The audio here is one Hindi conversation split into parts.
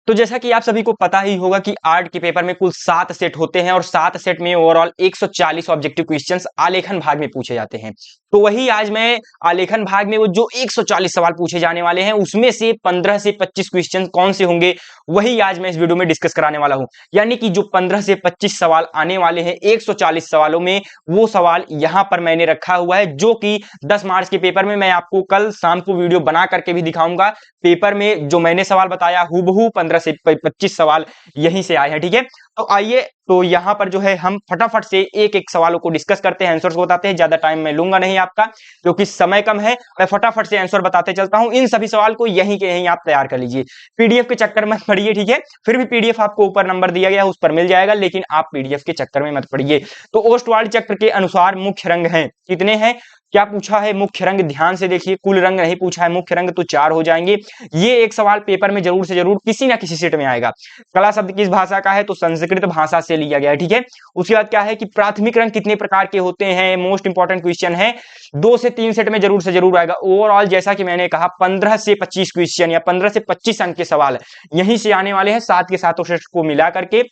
तो जैसा कि आप सभी को पता ही होगा कि आर्ट के पेपर में कुल 7 सेट होते हैं और 7 सेट में ओवरऑल 140 ऑब्जेक्टिव क्वेश्चंस आलेखन भाग में पूछे जाते हैं। तो वही आज मैं आलेखन भाग में वो जो 140 सवाल पूछे जाने वाले हैं उसमें से 15 से 25 क्वेश्चन कौन से होंगे वही आज मैं इस वीडियो में डिस्कस कराने वाला हूं। यानी कि जो 15 से 25 सवाल आने वाले हैं 140 सवालों में, वो सवाल यहां पर मैंने रखा हुआ है जो कि 10 मार्च के पेपर में मैं आपको कल शाम को वीडियो बना करके भी दिखाऊंगा। पेपर में जो मैंने सवाल बताया हूबहू 15 से 25 सवाल यहीं से आए हैं। ठीक है, तो आइए तो यहां पर जो है हम फटाफट से एक एक सवालों को डिस्कस करते हैं, आंसर्स को बताते हैं। ज्यादा टाइम मैं लूंगा नहीं आपका क्योंकि समय कम है, मैं फटाफट से आंसर बताते चलता हूं। इन सभी सवाल को यहीं के यहीं आप तैयार कर लीजिए, पीडीएफ के चक्कर मत पड़िए। ठीक है, फिर भी पीडीएफ आपको ऊपर नंबर दिया गया है उस पर मिल जाएगा, लेकिन आप पीडीएफ के चक्कर में मत पड़िए। तो ओस्टवाल्ड चक्र के अनुसार मुख्य रंग हैं कितने हैं, क्या पूछा है मुख्य रंग, ध्यान से देखिए, कुल रंग नहीं पूछा है, मुख्य रंग तो 4 हो जाएंगे। ये एक सवाल पेपर में जरूर से जरूर किसी ना किसी सेट में आएगा। कला शब्द किस भाषा का है, तो संस्कृत भाषा से लिया गया है। ठीक है, उसके बाद क्या है कि प्राथमिक रंग कितने प्रकार के होते हैं, मोस्ट इंपॉर्टेंट क्वेश्चन है, 2 से 3 सेट में जरूर से जरूर आएगा। ओवरऑल जैसा कि मैंने कहा 15 से 25 क्वेश्चन या 15 से 25 अंक के सवाल यहीं से आने वाले हैं, साथ के साथों सेट को मिला करके।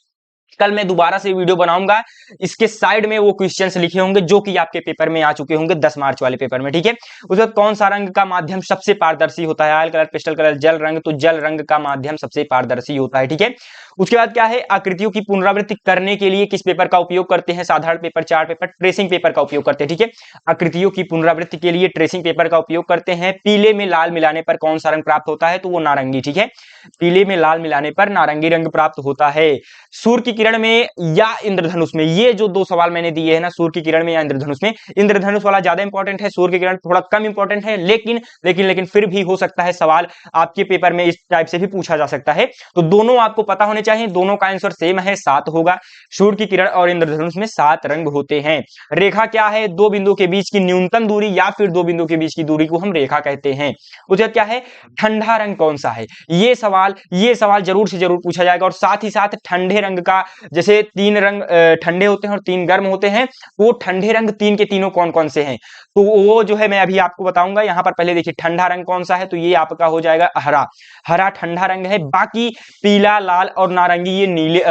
कल मैं दोबारा से वीडियो बनाऊंगा, इसके साइड में वो क्वेश्चंस लिखे होंगे जो कि आपके पेपर में आ चुके होंगे 10 मार्च वाले पेपर में। ठीक है, उसके बाद कौन सा रंग का माध्यम सबसे पारदर्शी होता है, ऑयल कलर, पेस्टल कलर, जल रंग, तो जल रंग का माध्यम सबसे पारदर्शी होता है। ठीक है, उसके बाद क्या है, आकृतियों की पुनरावृत्ति करने के लिए किस पेपर का उपयोग करते हैं, साधारण paper, chart paper, tracing paper का उपयोग करते हैं। ठीक है, आकृतियों की पुनरावृत्ति के लिए ट्रेसिंग पेपर का उपयोग करते हैं। पीले में लाल मिलाने पर कौन सा रंग प्राप्त होता है, तो वो नारंगी। ठीक है, पीले में लाल मिलाने पर नारंगी रंग प्राप्त होता है। सूर्य की किरण में या इंद्रधनुष में, ये जो 2 सवाल मैंने दिए हैं ना, सूर्य की किरण में या इंद्रधनुष में, इंद्रधनुष वाला ज्यादा इंपॉर्टेंट है, सूर्य की किरण थोड़ा कम इंपॉर्टेंट है, लेकिन फिर भी हो सकता है सवाल आपके पेपर में इस टाइप से भी पूछा जा सकता है। तो दोनों आपको पता होने चाहिए, दोनों का आंसर सेम है, 7 होगा। सूर्य की किरण और इंद्रधनुष में 7 रंग होते हैं। रेखा क्या है, 2 बिंदु के बीच की न्यूनतम दूरी या फिर 2 बिंदु के बीच की दूरी को हम रेखा कहते हैं। उसका क्या है, ठंडा रंग कौन सा है, ये सवाल जरूर से जरूर पूछा जाएगा। और साथ ही साथ ठंडे रंग का, जैसे 3 रंग ठंडे होते हैं और 3 गर्म होते हैं, वो ठंडे रंग 3 के तीनों कौन कौन से हैं, तो वो जो है मैं अभी आपको बताऊंगा। यहां पर पहले देखिए ठंडा रंग कौन सा है, तो ये आपका हो जाएगा हरा ठंडा रंग है। बाकी पीला, लाल और नारंगी ये नीले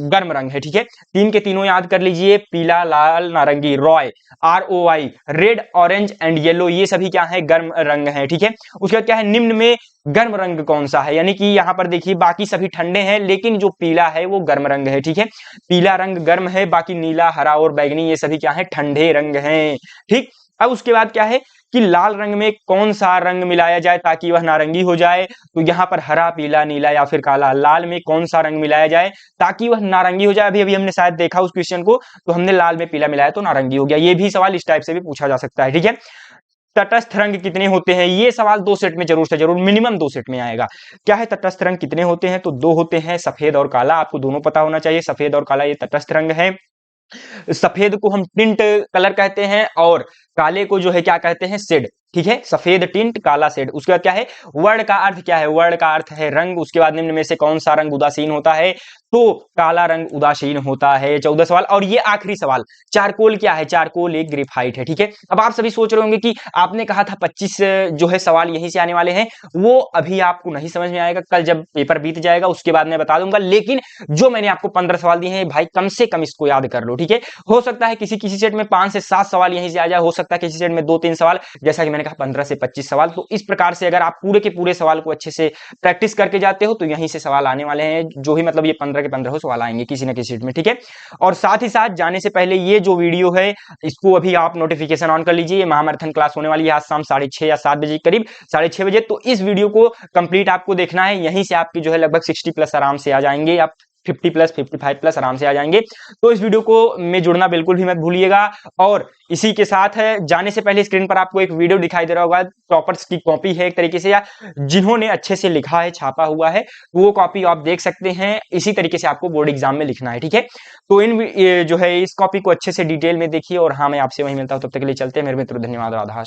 गर्म रंग है। ठीक है, 3 के तीनों याद कर लीजिए, पीला, लाल, नारंगी, Roy, ROI, red, orange and yellow, ये सभी क्या है, गर्म रंग है। ठीक है, उसके बाद क्या है, निम्न में गर्म रंग कौन सा है, यानी कि यहां पर देखिए बाकी सभी ठंडे हैं लेकिन जो पीला है वो गर्म रंग है। ठीक है, पीला रंग गर्म है, बाकी नीला, हरा और बैगनी ये सभी क्या है, ठंडे रंग हैं। ठीक, अब उसके बाद क्या है कि लाल रंग में कौन सा रंग मिलाया जाए ताकि वह नारंगी हो जाए, तो यहां पर हरा, पीला, नीला या फिर काला, लाल में कौन सा रंग मिलाया जाए ताकि वह नारंगी हो जाए। अभी अभी हमने शायद देखा उस क्वेश्चन को, तो हमने लाल में पीला मिलाया तो नारंगी हो गया। ये भी सवाल इस टाइप से भी पूछा जा सकता है। ठीक है, तटस्थ रंग कितने होते हैं, ये सवाल 2 सेट में जरूर से जरूर, मिनिमम 2 सेट में आएगा। क्या है, तटस्थ रंग कितने होते हैं, तो 2 होते हैं, सफेद और काला, आपको दोनों पता होना चाहिए, सफेद और काला ये तटस्थ रंग है। सफेद को हम टिंट कलर कहते हैं और काले को जो है क्या कहते हैं, शेड। ठीक है, सफेद टिंट, काला शेड। उसके बाद क्या है, वर्ण का अर्थ क्या है, वर्ण का अर्थ है रंग। उसके बाद निम्न में से कौन सा रंग उदासीन होता है, तो काला रंग उदासीन होता है। 14 सवाल। और ये आखिरी सवाल, चारकोल क्या है, चारकोल एक ग्रेफाइट है। ठीक है, अब आप सभी सोच रहे होंगे कि आपने कहा था 25 जो है सवाल यहीं से आने वाले हैं, वो अभी आपको नहीं समझ में आएगा, कल जब पेपर बीत जाएगा उसके बाद मैं बता दूंगा। लेकिन जो मैंने आपको 15 सवाल दिए हैं भाई, कम से कम इसको याद कर लो। ठीक है, हो सकता है किसी किसी सेट में 5 से 7 सवाल यहीं से आ जाए, हो सकता है किसी सेट में 2-3 सवाल, जैसा कि मैंने कहा 15 से 25 सवाल। तो इस प्रकार से अगर आप पूरे के पूरे सवाल को अच्छे से प्रैक्टिस करके जाते हो तो यहीं से सवाल आने वाले हैं, जो ही मतलब ये 15 के 15 सवाल आएंगे किसी न किसी सेट में। ठीक है, और साथ ही साथ जाने से पहले ये जो वीडियो है इसको अभी आप नोटिफिकेशन ऑन कर लीजिए। ये महामैराथन क्लास होने वाली है आज शाम 6:30 या 7 बजे करीब, 6:30 बजे। तो इस वीडियो को कंप्लीट आपको देखना है, यहीं से आपकी जो है लगभग 60 प्लस आराम से आ जाएंगे, आप 50 प्लस 55 प्लस आराम से आ जाएंगे। तो इस वीडियो को में जुड़ना बिल्कुल भी मत भूलिएगा। और इसी के साथ है, जाने से पहले स्क्रीन पर आपको एक वीडियो दिखाई दे रहा होगा, टॉपर्स की कॉपी है एक तरीके से, या जिन्होंने अच्छे से लिखा है, छापा हुआ है, तो वो कॉपी आप देख सकते हैं। इसी तरीके से आपको बोर्ड एग्जाम में लिखना है। ठीक है, तो जो है इस कॉपी को अच्छे से डिटेल में देखिए। और हाँ, मैं आपसे वहीं मिलता हूं, तब तक के लिए चलते हैं मेरे मित्रों, धन्यवाद, राधा।